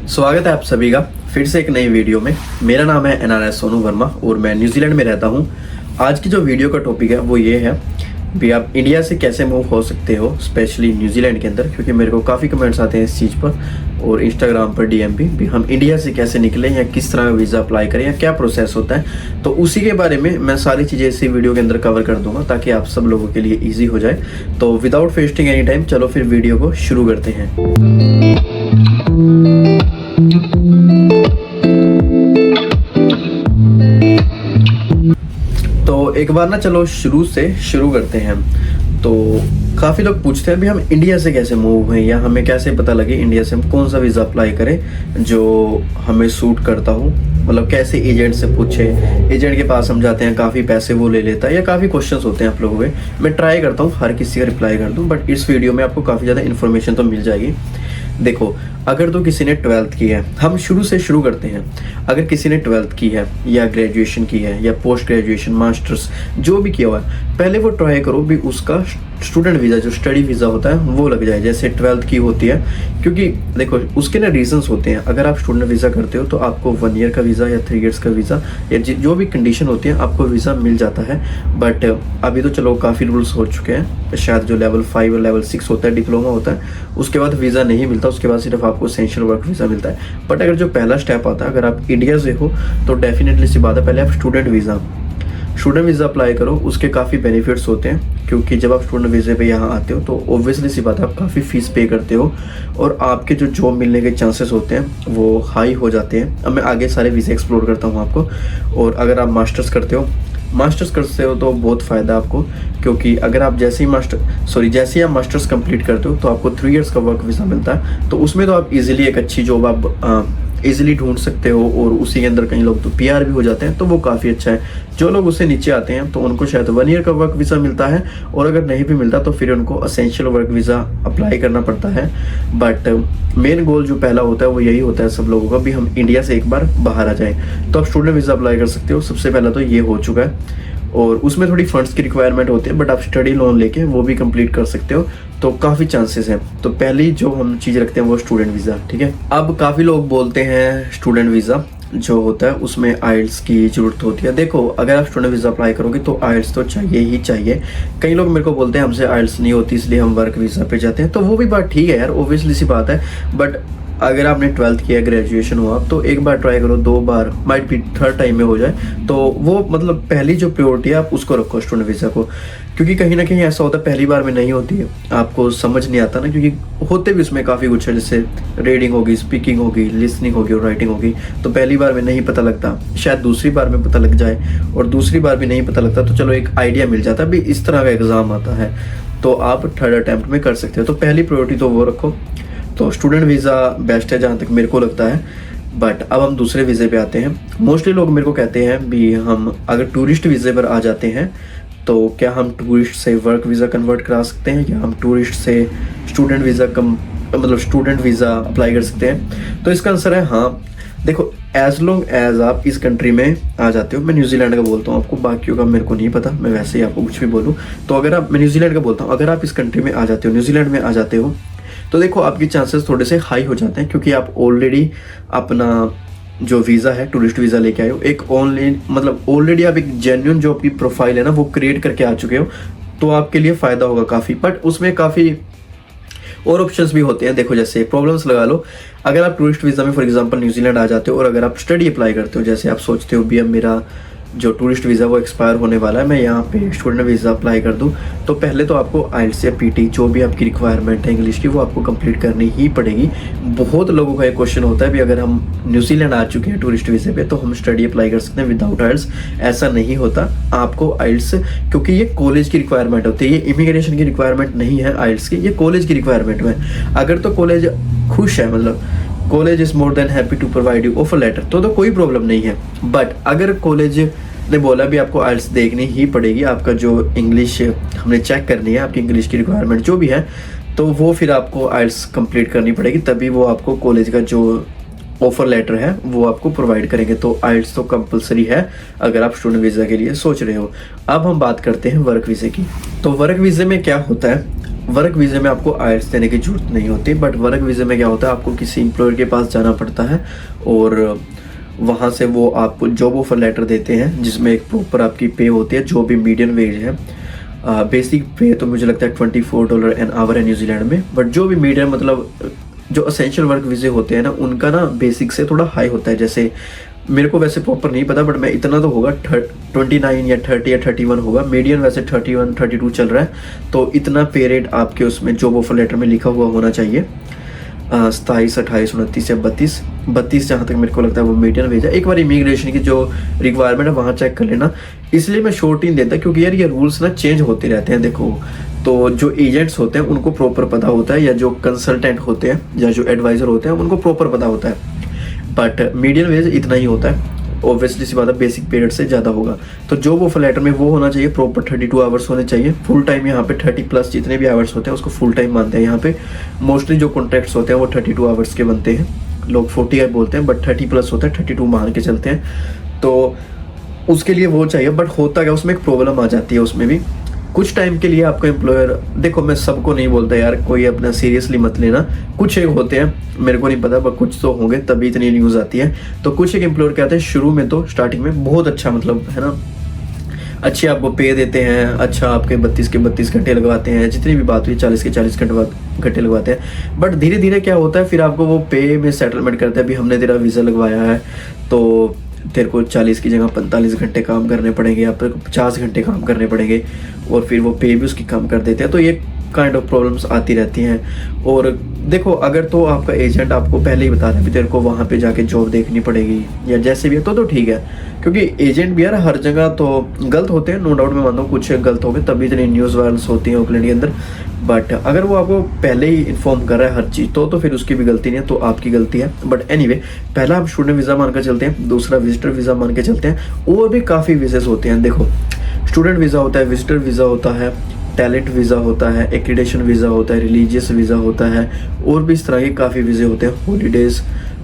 स्वागत है आप सभी का फिर से एक नई वीडियो में। मेरा नाम है NRS सोनू वर्मा और मैं न्यूजीलैंड में रहता हूँ। आज की जो वीडियो का टॉपिक है वो ये है भी आप इंडिया से कैसे मूव हो सकते हो, स्पेशली न्यूजीलैंड के अंदर, क्योंकि मेरे को काफ़ी कमेंट्स आते हैं इस चीज़ पर और इंस्टाग्राम पर DM भी हम इंडिया से कैसे निकलें या किस तरह का वीज़ा अप्लाई करें या क्या प्रोसेस होता है। तो उसी के बारे में मैं सारी चीज़ें इसी वीडियो के अंदर कवर कर दूंगा ताकि आप सब लोगों के लिए ईजी हो जाए। तो विदाउट वेस्टिंग एनी टाइम चलो फिर वीडियो को शुरू करते हैं। तो एक बार ना चलो शुरू से शुरू करते हैं। तो काफ़ी लोग पूछते हैं भी हम इंडिया से कैसे मूव हैं या हमें कैसे पता लगे इंडिया से हम कौन सा वीज़ा अप्लाई करें जो हमें सूट करता हो, मतलब कैसे एजेंट से पूछे, एजेंट के पास हम जाते हैं काफ़ी पैसे वो ले लेता है या काफ़ी क्वेश्चंस होते हैं आप लोगों के। मैं ट्राई करता हूँ हर किसी का रिप्लाई कर दूँ, बट इस वीडियो में आपको काफ़ी ज़्यादा इन्फॉर्मेशन तो मिल जाएगी। देखो, अगर तो किसी ने 12th की है, हम शुरू से शुरू करते हैं। अगर किसी ने 12th की है या ग्रेजुएशन की है या पोस्ट ग्रेजुएशन मास्टर्स जो भी किया हुआ है, पहले वो ट्राई करो भी उसका स्टूडेंट वीज़ा जो स्टडी वीज़ा होता है वो लग जाए, जैसे 12th की होती है। क्योंकि देखो उसके ना रीजंस होते हैं। अगर आप स्टूडेंट वीज़ा करते हो तो आपको 1 ईयर का वीज़ा या 3 ईयर्स का वीज़ा या जो भी कंडीशन होती है आपको वीज़ा मिल जाता है। बट अभी तो चलो काफ़ी रूल्स हो चुके हैं, शायद जो लेवल 5 और लेवल 6 होता है, डिप्लोमा होता है, उसके बाद वीज़ा नहीं मिलता, उसके बाद सिर्फ आपको एसेंशियल वर्क वीज़ा मिलता है। बट अगर जो पहला स्टेप आता है, अगर आप इंडिया से हो तो डेफिनेटली सी बात है पहले आप स्टूडेंट वीज़ा अप्लाई करो। उसके काफ़ी बेनिफिट्स होते हैं, क्योंकि जब आप स्टूडेंट वीज़े पे यहाँ आते हो तो ऑब्वियसली सी बात है आप काफ़ी फ़ीस पे करते हो और आपके जो जॉब मिलने के चांसेस होते हैं वो हाई हो जाते हैं। अब मैं आगे सारे वीज़े एक्सप्लोर करता हूँ आपको। और अगर आप मास्टर्स करते हो तो बहुत फ़ायदा आपको, क्योंकि अगर आप जैसे ही आप मास्टर्स कंप्लीट करते हो तो आपको 3 इयर्स का वर्क वीज़ा मिलता है। तो उसमें तो आप इजीली एक अच्छी जॉब आप इजीली ढूंढ सकते हो और उसी के अंदर कई लोग तो PR भी हो जाते हैं, तो वो काफ़ी अच्छा है। जो लोग उससे नीचे आते हैं तो उनको शायद 1 ईयर का वर्क वीज़ा मिलता है और अगर नहीं भी मिलता तो फिर उनको एसेंशियल वर्क वीज़ा अप्लाई करना पड़ता है। बट मेन गोल जो पहला होता है वो यही होता है सब लोगों का भी हम इंडिया से एक बार बाहर आ जाएं। तो आप स्टूडेंट वीज़ा अप्लाई कर सकते हो। सबसे पहला तो ये हो चुका है और उसमें थोड़ी फंड्स की रिक्वायरमेंट होती है, बट आप स्टडी लोन लेके वो भी कंप्लीट कर सकते हो, तो काफ़ी चांसेस हैं। तो पहली जो हम चीज़ रखते हैं वो स्टूडेंट वीज़ा, ठीक है। अब काफ़ी लोग बोलते हैं स्टूडेंट वीज़ा जो होता है उसमें IELTS की ज़रूरत होती है। देखो, अगर आप स्टूडेंट वीज़ा अप्लाई करोगे तो IELTS तो चाहिए ही चाहिए। कई लोग मेरे को बोलते हैं हमसे IELTS नहीं होती इसलिए हम वर्क वीज़ा पे जाते हैं, तो वो भी बात ठीक है यार, ओबियसली सी बात है। बट अगर आपने 12th किया, ग्रेजुएशन हुआ, तो एक बार ट्राई करो, 2 बार, माइट भी 3rd टाइम में हो जाए, तो वो मतलब पहली जो प्रायोरिटी है आप उसको रखो स्टूडेंट वीज़ा को। क्योंकि कहीं ना कहीं ऐसा होता है पहली बार में नहीं होती है, आपको समझ नहीं आता ना, क्योंकि होते भी उसमें काफ़ी कुछ है, जैसे रीडिंग होगी, स्पीकिंग होगी, लिसनिंग होगी और राइटिंग होगी। तो पहली बार में नहीं पता लगता, शायद दूसरी बार में पता लग जाए, और दूसरी बार भी नहीं पता लगता तो चलो एक आइडिया मिल जाता है भी इस तरह का एग्ज़ाम आता है, तो आप 3rd अटैम्प्ट में कर सकते हो। तो पहली प्रायोरिटी तो वो रखो। तो स्टूडेंट वीज़ा बेस्ट है जहाँ तक मेरे को लगता है। बट अब हम दूसरे वीज़े पे आते हैं। मोस्टली लोग मेरे को कहते हैं भी हम अगर टूरिस्ट वीज़े पर आ जाते हैं तो क्या हम टूरिस्ट से वर्क वीज़ा कन्वर्ट करा सकते हैं या हम टूरिस्ट से स्टूडेंट वीज़ा अप्लाई कर सकते हैं। तो इसका आंसर है हाँ। देखो, एज लॉन्ग एज आप इस कंट्री में आ जाते हो, मैं न्यूजीलैंड का बोलता हूँ, आपको बाकियों का मेरे को नहीं पता, मैं वैसे ही आपको कुछ भी बोलूँ तो मैं न्यूजीलैंड का बोलता हूँ। अगर आप इस कंट्री में आ जाते हो, न्यूजीलैंड में आ जाते हो, तो देखो आपके चांसेस थोड़े से हाई हो जाते हैं, क्योंकि आप ऑलरेडी अपना जो वीज़ा है टूरिस्ट वीज़ा लेके आए हो, एक ऑलरेडी आप एक जेन्युइन जो आपकी प्रोफाइल है ना वो क्रिएट करके आ चुके हो, तो आपके लिए फ़ायदा होगा काफ़ी। बट उसमें काफ़ी और ऑप्शंस भी होते हैं। देखो, जैसे प्रॉब्लम्स लगा लो, अगर आप टूरिस्ट वीज़ा में फॉर एग्जांपल न्यूजीलैंड आ जाते हो और अगर आप स्टडी अप्लाई करते हो, जैसे आप सोचते हो भी अब मेरा जो टूरिस्ट वीज़ा वो एक्सपायर होने वाला है, मैं यहाँ पे स्टूडेंट वीज़ा अप्लाई कर दूँ, तो पहले तो आपको IELTS या PT जो भी आपकी रिक्वायरमेंट है इंग्लिश की वो आपको कंप्लीट करनी ही पड़ेगी। बहुत लोगों का एक क्वेश्चन होता है भी अगर हम न्यूजीलैंड आ चुके हैं टूरिस्ट वीज़े पे तो हम स्टडी अप्लाई कर सकते हैं विदाउट IELTS। ऐसा नहीं होता, आपको IELTS, क्योंकि ये कॉलेज की रिक्वायरमेंट होती है, ये इमिग्रेशन की रिक्वायरमेंट नहीं है IELTS की, ये कॉलेज की रिक्वायरमेंट है। अगर तो कॉलेज खुश है, मतलब college is more than happy to provide you offer letter, तो कोई प्रॉब्लम नहीं है। बट अगर कॉलेज ने बोला भी आपको IELTS देखनी ही पड़ेगी, आपका जो इंग्लिश हमने चेक करनी है, आपकी इंग्लिश की रिक्वायरमेंट जो भी है, तो वो फिर आपको IELTS कंप्लीट करनी पड़ेगी, तभी वो आपको कॉलेज का जो ऑफर लेटर है वो आपको प्रोवाइड करेंगे। तो IELTS तो कंपलसरी है अगर आप स्टूडेंट वीज़ा के लिए सोच रहे हो। अब हम बात करते हैं वर्क वीज़े की। तो वर्क वीज़े में क्या होता है, वर्क वीज़े में आपको आइल्स देने की ज़रूरत नहीं होती, बट वर्क वीज़े में क्या होता है, आपको किसी एम्प्लॉयर के पास जाना पड़ता है और वहाँ से वो आपको जॉब ऑफर लेटर देते हैं जिसमें एक प्रॉपर आपकी पे होती है जो भी मीडियम वेज है। बेसिक पे तो मुझे लगता है $24 एन आवर है न्यूजीलैंड में, बट जो भी मीडियम मतलब जो असेंशियल वर्क वीज़े होते हैं ना, उनका ना बेसिक से थोड़ा हाई होता है। जैसे मेरे को वैसे प्रॉपर नहीं पता, बट मैं इतना तो होगा 29 या 30 या 31 होगा। मीडियम वैसे 31 32 चल रहा है, तो इतना पे रेट आपके उसमें जॉब ऑफर लेटर में लिखा हुआ होना चाहिए। 27, 28, 29 या 32 जहाँ तक मेरे को लगता है वो मीडियम वेज है। एक बार इमिग्रेशन की जो रिक्वायरमेंट है वहाँ चेक कर लेना। इसलिए मैं शॉर्ट ही देता क्योंकि यार ये रूल्स ना चेंज होते रहते हैं। देखो, तो जो एजेंट्स होते हैं उनको प्रॉपर पता होता है, या जो कंसल्टेंट होते हैं या जो एडवाइज़र होते हैं उनको प्रॉपर पता होता है, बट मीडियम वेज इतना ही होता है। ऑब्वियसली सी बात है, बेसिक पीरियड से ज़्यादा होगा। तो जॉब ऑफर लेटर में वो होना चाहिए, प्रॉपर 32 आवर्स होने चाहिए फुल टाइम। यहाँ पे 30+ जितने भी आवर्स होते हैं उसको फुल टाइम मानते हैं यहाँ पे। मोस्टली जो कॉन्ट्रैक्ट्स होते हैं वो 32 आवर्स के बनते हैं। लोग 40 बोलते हैं, बट 30+ होता है, 32 मान के चलते हैं। तो उसके लिए वो चाहिए, बट होता क्या उसमें एक प्रॉब्लम आ जाती है। उसमें भी कुछ टाइम के लिए आपका एम्प्लॉयर, देखो मैं सबको नहीं बोलता यार, कोई अपना सीरियसली मत लेना। कुछ एक होते हैं, मेरे को नहीं पता, पर कुछ तो होंगे तभी इतनी न्यूज़ आती है। तो कुछ एक एम्प्लॉयर कहते हैं शुरू में तो स्टार्टिंग में बहुत अच्छा, मतलब है ना, अच्छे आपको पे देते हैं, अच्छा आपके 32 के 32 घंटे लगवाते हैं, जितनी भी बात हुई 40 के 40 घंटे लगवाते हैं। बट धीरे धीरे क्या होता है, फिर आपको वो पे में सेटलमेंट करते हैं। अभी हमने तेरा वीज़ा लगवाया है तो तेरे को 40 की जगह 45 घंटे काम करने पड़ेंगे, या फिर 50 घंटे काम करने पड़ेंगे, और फिर वो पे भी उसकी कम कर देते हैं। तो ये काइंड ऑफ प्रॉब्लम्स आती रहती हैं। और देखो, अगर तो आपका एजेंट आपको पहले ही बता रहा है कि तेरे को वहाँ पे जाके जॉब देखनी पड़ेगी या जैसे भी है, तो ठीक है, क्योंकि एजेंट भी यार हर जगह तो गलत होते हैं, नो डाउट। मैं मानता हूँ कुछ गलत हो गए तभी इतनी न्यूज़ वायरल्स होती हैं ऑकलैंड के अंदर। बट अगर वो आपको पहले ही इन्फॉर्म कर रहा है हर चीज़, तो फिर उसकी भी गलती नहीं है, तो आपकी गलती है। बट एनीवे, पहला हम स्टूडेंट वीज़ा मान कर चलते हैं, दूसरा विजिटर वीज़ा मान के चलते हैं। और भी काफ़ी वीज़ेस होते हैं। देखो, स्टूडेंट वीज़ा होता है, विजिटर वीज़ा होता है, टैलेंट वीज़ा होता है, एक्रीडेशन वीज़ा होता है, रिलीजियस वीज़ा होता है, और भी इस तरह के काफ़ी वीज़े होते हैं। हॉलीडेज़,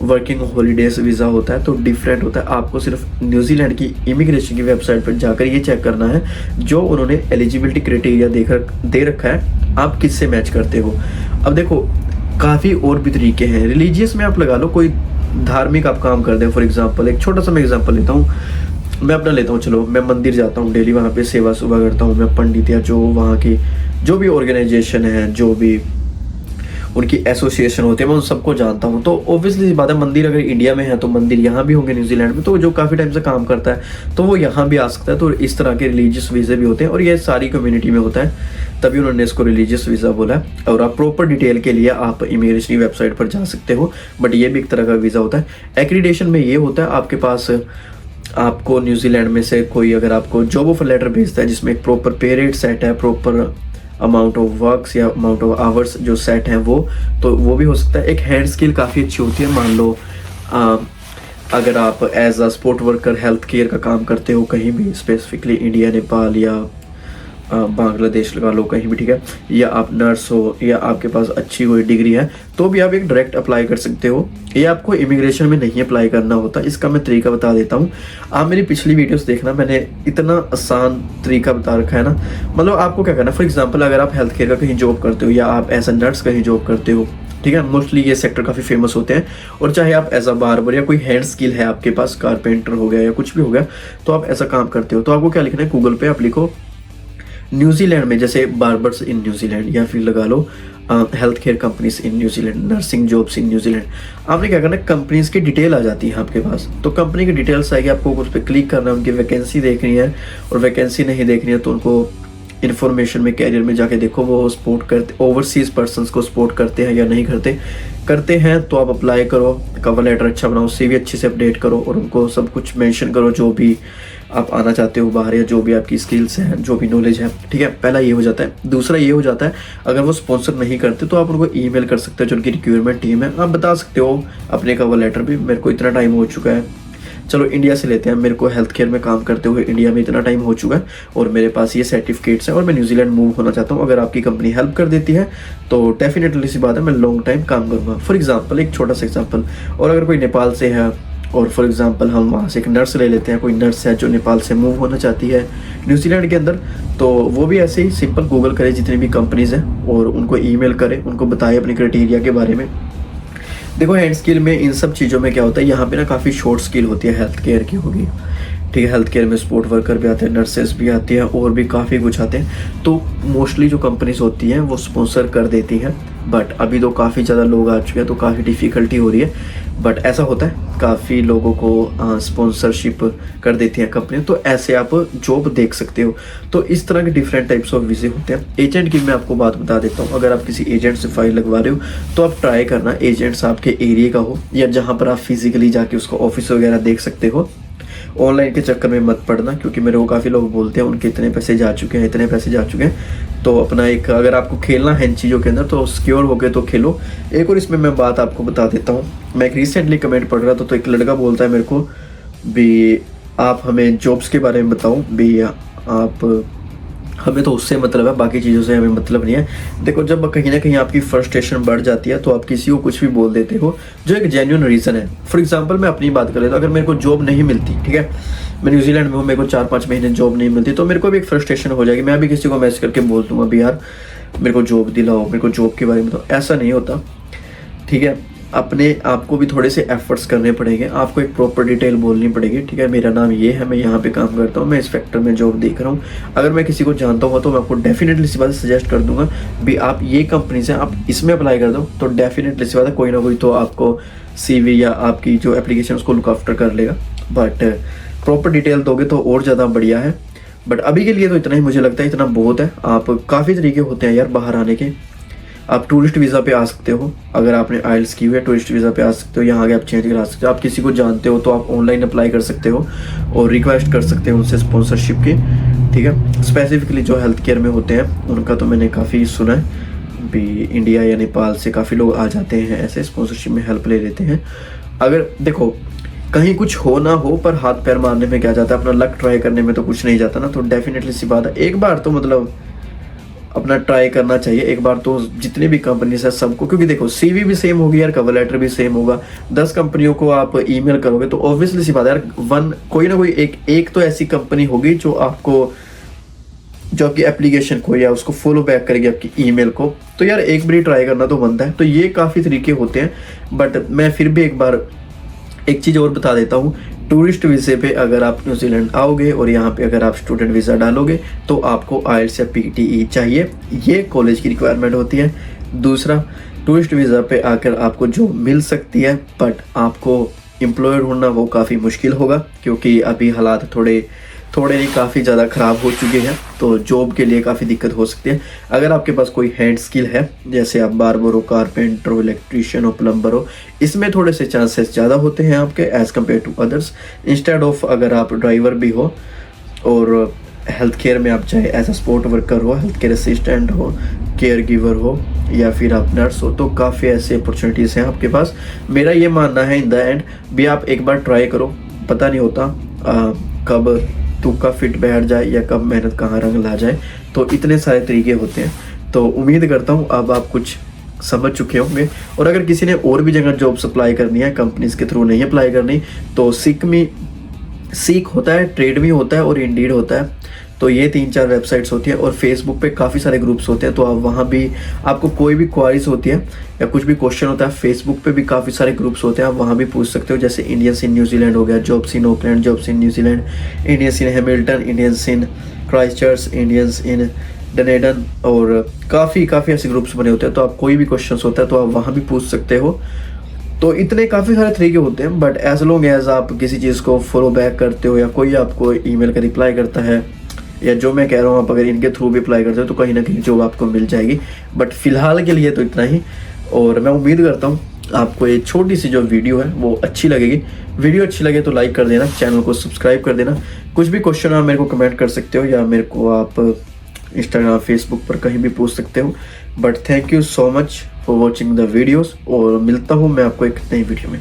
वर्किंग हॉलीडेज़ वीज़ा होता है, तो डिफरेंट होता है। आपको सिर्फ न्यूजीलैंड की इमिग्रेशन की वेबसाइट पर जाकर ये चेक करना है जो उन्होंने एलिजिबिलिटी क्राइटेरिया दे रखा है, आप किससे मैच करते हो। अब देखो, काफ़ी और भी तरीके हैं। रिलीजियस में आप लगा लो कोई धार्मिक आप काम करते हैं। फॉर एग्जाम्पल, एक छोटा सा मैं एग्जाम्पल लेता हूँ, मैं अपना लेता हूँ। चलो, मैं मंदिर जाता हूँ डेली, वहाँ पे सेवा सुबह करता हूँ। मैं पंडित या जो वहाँ की जो भी ऑर्गेनाइजेशन है, जो भी उनकी एसोसिएशन होती है, मैं उन सबको जानता हूँ। तो ऑब्वियसली बात है, मंदिर अगर इंडिया में है तो मंदिर यहाँ भी होंगे न्यूजीलैंड में, तो जो काफ़ी टाइम से काम करता है तो वो यहाँ भी आ सकता है। तो इस तरह के रिलीजियस वीज़े भी होते हैं, और ये सारी कम्युनिटी में होता है, तभी उन्होंने इसको रिलीजियस वीज़ा बोला है। और आप प्रॉपर डिटेल के लिए आप इमिग्रेशन की वेबसाइट पर जा सकते हो। बट ये भी एक तरह का वीज़ा होता है। एक्रीडेशन में ये होता है, आपके पास आपको न्यूजीलैंड में से कोई अगर आपको जॉब ऑफर लेटर भेजता है जिसमें एक प्रॉपर पे रेट सेट है, प्रॉपर अमाउंट ऑफ वर्क्स या अमाउंट ऑफ आवर्स जो सेट हैं, वो भी हो सकता है। एक हैंड स्किल काफ़ी अच्छी होती है। मान लो अगर आप as a sport worker health care का काम करते हो कहीं भी, स्पेसिफिकली इंडिया, नेपाल या बांग्लादेश लगा लो कहीं भी, ठीक है, या आप नर्स हो या आपके पास अच्छी कोई डिग्री है, तो भी आप एक डायरेक्ट अप्लाई कर सकते हो। ये आपको इमिग्रेशन में नहीं अप्लाई करना होता। इसका मैं तरीका बता देता हूँ। आप मेरी पिछली वीडियोस देखना, मैंने इतना आसान तरीका बता रखा है ना। मतलब आपको क्या करना, फॉर एग्जांपल अगर आप हेल्थ केयर का कहीं जॉब करते हो या आप एज अ नर्स कहीं जॉब करते हो, ठीक है, मोस्टली ये सेक्टर काफ़ी फेमस होते हैं। और चाहे आप एज अ बार्बर या कोई हैंड स्किल है आपके पास, कारपेंटर हो गया या कुछ भी हो गया, तो आप ऐसा काम करते हो, तो आपको क्या लिखना है, गूगल पे आप लिखो न्यूजीलैंड में, जैसे बार्बर्स इन न्यूजीलैंड, या फिर लगा लो health care companies in New Zealand, nursing jobs in New Zealand. आपने क्या करना है, कंपनीज की डिटेल आ जाती है आपके पास, तो कंपनी की डिटेल्स आएगी, आपको उस पर क्लिक करना है, उनकी वैकेंसी देखनी है। और वैकेंसी नहीं देखनी है तो उनको इन्फॉर्मेशन में, कैरियर में जाके देखो वो सपोर्ट करते, ओवरसीज पर्सन्स को सपोर्ट करते हैं या नहीं करते हैं तो आप अप्लाई करो। कवर लेटर अच्छा बनाओ, सीवी अच्छे से अपडेट करो, और उनको सब कुछ मेंशन करो जो भी आप आना चाहते हो बाहर, या जो भी आपकी स्किल्स हैं, जो भी नॉलेज है, ठीक है। पहला ये हो जाता है। दूसरा ये हो जाता है, अगर वो स्पॉन्सर नहीं करते तो आप उनको ईमेल कर सकते हो, जो उनकी रिक्वायरमेंट टीम है, आप बता सकते हो अपने कवर लेटर भी, मेरे को इतना टाइम हो चुका है। चलो इंडिया से लेते हैं, मेरे को हेल्थ केयर में काम करते हुए इंडिया में इतना टाइम हो चुका है और मेरे पास ये सर्टिफिकेट्स हैं और मैं न्यूजीलैंड मूव होना चाहता हूँ। अगर आपकी कंपनी हेल्प कर देती है तो डेफिनेटली सी बात है, मैं लॉन्ग टाइम काम करूँगा। फॉर एग्जांपल, एक छोटा सा एग्जांपल, और अगर कोई नेपाल से है और फॉर एग्जांपल हम वहाँ से एक नर्स ले लेते हैं, कोई नर्स है जो नेपाल से मूव होना चाहती है न्यूजीलैंड के अंदर, तो वो भी ऐसे ही सिंपल गूगल करे जितनी भी कंपनीज़ हैं और उनको ईमेल करे, उनको बताए अपनी क्राइटेरिया के बारे में। देखो हैंड स्किल में इन सब चीज़ों में क्या होता है, यहाँ पे ना काफ़ी शॉर्ट स्किल होती है, हेल्थ केयर की होगी, ठीक है, हेल्थ केयर में सपोर्ट वर्कर भी आते हैं, नर्सेस भी आती हैं और भी काफ़ी कुछ आते हैं। तो मोस्टली जो कंपनीज होती हैं वो स्पॉन्सर कर देती हैं, बट अभी तो काफ़ी ज़्यादा लोग आ चुके हैं तो काफ़ी डिफ़िकल्टी हो रही है, बट ऐसा होता है काफ़ी लोगों को स्पॉन्सरशिप कर देती हैं कंपनी, तो ऐसे आप जॉब देख सकते हो। तो इस तरह के डिफरेंट टाइप्स ऑफ वीज़े होते हैं। एजेंट की मैं आपको बात बता देता हूँ, अगर आप किसी एजेंट से फाइल लगवा रहे हो तो आप ट्राई करना एजेंट्स आपके एरिया का हो या जहाँ पर आप फिजिकली जाके उसका ऑफिस वगैरह देख सकते हो। ऑनलाइन के चक्कर में मत पड़ना, क्योंकि मेरे को काफ़ी लोग बोलते हैं उनके इतने पैसे जा चुके हैं, इतने पैसे जा चुके हैं। तो अपना एक, अगर आपको खेलना है इन चीज़ों के अंदर तो सिक्योर हो गए तो खेलो। एक और इसमें मैं बात आपको बता देता हूँ, मैं एक रिसेंटली कमेंट पढ़ रहा था तो एक लड़का बोलता है मेरे को भी आप हमें जॉब्स के बारे में बताओ भी, आप हमें तो उससे मतलब है, बाकी चीज़ों से हमें मतलब नहीं है। देखो जब कहीं ना कहीं आपकी फ्रस्ट्रेशन बढ़ जाती है तो आप किसी को कुछ भी बोल देते हो जो एक जेन्युइन रीज़न है। फॉर एग्जांपल मैं अपनी बात कर लेता हूँ, अगर मेरे को जॉब नहीं मिलती, ठीक है, मैं न्यूजीलैंड में हूँ, मेरे को 4-5 महीने जॉब नहीं मिलती, तो मेरे को भी एक फ्रस्ट्रेशन हो जाएगी, मैं भी किसी को मैसेज करके बोल दूँगा भी यार मेरे को जॉब दिलाओ, मेरे को जॉब के बारे में बताओ। ऐसा नहीं होता, ठीक है, अपने आपको भी थोड़े से एफर्ट्स करने पड़ेंगे, आपको एक प्रॉपर डिटेल बोलनी पड़ेगी, ठीक है, मेरा नाम ये है, मैं यहाँ पे काम करता हूँ, मैं इस फैक्टर में जॉब देख रहा हूँ। अगर मैं किसी को जानता हूँ तो मैं आपको डेफिनेटली सी बात सजेस्ट कर दूंगा भी आप ये कंपनी से आप इसमें अप्लाई कर दो, तो डेफिनेटली सी बात है कोई ना कोई तो आपको CV या आपकी जो एप्लीकेशन उसको लुक आफ्टर कर लेगा। बट प्रॉपर डिटेल दोगे तो और ज़्यादा बढ़िया है। बट अभी के लिए तो इतना ही मुझे लगता है, इतना बहुत है। आप काफ़ी तरीके होते हैं यार बाहर आने के। आप टूरिस्ट वीज़ा पे आ सकते हो, अगर आपने आइल्स की हुई है टूरिस्ट वीज़ा पे आ सकते हो, यहाँ आगे आप चेंज करा सकते हो। आप किसी को जानते हो तो आप ऑनलाइन अप्लाई कर सकते हो और रिक्वेस्ट कर सकते हो उनसे स्पॉन्सरशिप की, ठीक है। स्पेसिफिकली जो हेल्थ केयर में होते हैं उनका तो मैंने काफ़ी सुना है भी, इंडिया या नेपाल से काफ़ी लोग आ जाते हैं ऐसे स्पॉन्सरशिप में हेल्प ले लेते हैं। अगर देखो कहीं कुछ हो ना हो पर हाथ पैर मारने में क्या जाता है, अपना लक ट्राई करने में तो कुछ नहीं जाता ना। तो डेफिनेटली सी बात है, एक बार तो मतलब अपना ट्राई करना चाहिए एक बार तो, जितनी भी कंपनीज है सबको, क्योंकि देखो CV भी सेम होगी यार, कवर लेटर भी सेम होगा। 10 कंपनियों को आप ईमेल करोगे तो ऑब्वियसली सी बात है यार, कोई ना कोई एक तो ऐसी कंपनी होगी जो आपकी एप्लीकेशन को या उसको फॉलो बैक करेगी आपकी ईमेल को। तो यार एक बार ट्राई करना तो बनता है। तो ये काफ़ी तरीके होते हैं, बट मैं फिर भी एक बार एक चीज़ और बता देता हूँ। टूरिस्ट वीज़े पे अगर आप न्यूजीलैंड आओगे और यहाँ पे अगर आप स्टूडेंट वीज़ा डालोगे तो आपको IELTS या PTE चाहिए, ये कॉलेज की रिक्वायरमेंट होती है। दूसरा, टूरिस्ट वीज़ा पे आकर आपको जॉब मिल सकती है, बट आपको एम्प्लॉयर ढूंढना वो काफ़ी मुश्किल होगा, क्योंकि अभी हालात थोड़े नहीं काफ़ी ज़्यादा ख़राब हो चुके हैं, तो जॉब के लिए काफ़ी दिक्कत हो सकती है। अगर आपके पास कोई हैंड स्किल है, जैसे आप बार्बर हो, कारपेंटर हो, इलेक्ट्रीशियन हो, प्लम्बर हो, इसमें थोड़े से चांसेस ज़्यादा होते हैं आपके as compare to others. Instead of अगर आप ड्राइवर भी हो और हेल्थ केयर में आप चाहे एज अ सपोर्ट वर्कर हो, हेल्थ केयर असिस्टेंट हो, केयर गिवर हो या फिर आप नर्स हो, तो काफ़ी ऐसे अपॉर्चुनिटीज़ हैं आपके पास। मेरा ये मानना है इन द एंड भी आप एक बार ट्राई करो, पता नहीं होता कब तुक्का फिट बैठ जाए या कब मेहनत कहाँ रंग ला जाए। तो इतने सारे तरीके होते हैं। तो उम्मीद करता हूँ अब आप कुछ समझ चुके होंगे। और अगर किसी ने और भी जगह जॉब्स अप्लाई करनी है, कंपनीज के थ्रू नहीं अप्लाई करनी, तो सीक होता है, ट्रेड भी होता है और इंडीड होता है। तो ये 3-4 वेबसाइट्स होती है और फेसबुक पे काफ़ी सारे ग्रुप्स होते हैं। तो आप वहाँ भी, आपको कोई भी क्वारीज होती है या कुछ भी क्वेश्चन होता है, फेसबुक पे भी काफ़ी सारे ग्रुप्स होते हैं, आप वहाँ भी पूछ सकते हो। जैसे इंडियंस इन न्यूजीलैंड हो गया, jobs in Auckland, jobs in New Zealand, Indians in Hamilton, Indians in Christchurch, Indians in Dunedin, और काफ़ी ऐसे ग्रुप्स बने होते हैं। तो आप कोई भी क्वेश्चन होता है तो आप वहाँ भी पूछ सकते हो। तो इतने काफ़ी सारे तरीके होते हैं, बट एज लॉन्ग एज आप किसी चीज़ को फॉलो बैक करते हो या कोई आपको ईमेल का रिप्लाई करता है, या जो मैं कह रहा हूँ आप अगर इनके थ्रू भी अप्लाई करते हो तो कहीं ना कहीं जॉब आपको मिल जाएगी। बट फिलहाल के लिए तो इतना ही, और मैं उम्मीद करता हूँ आपको ये छोटी सी जो वीडियो है वो अच्छी लगेगी। वीडियो अच्छी लगे तो लाइक कर देना, चैनल को सब्सक्राइब कर देना। कुछ भी क्वेश्चन आप मेरे को कमेंट कर सकते हो या मेरे को आप इंस्टाग्राम, फेसबुक पर कहीं भी पूछ सकते हो। But thank you so much for watching the videos, और मिलता हूँ मैं आपको एक नई वीडियो में।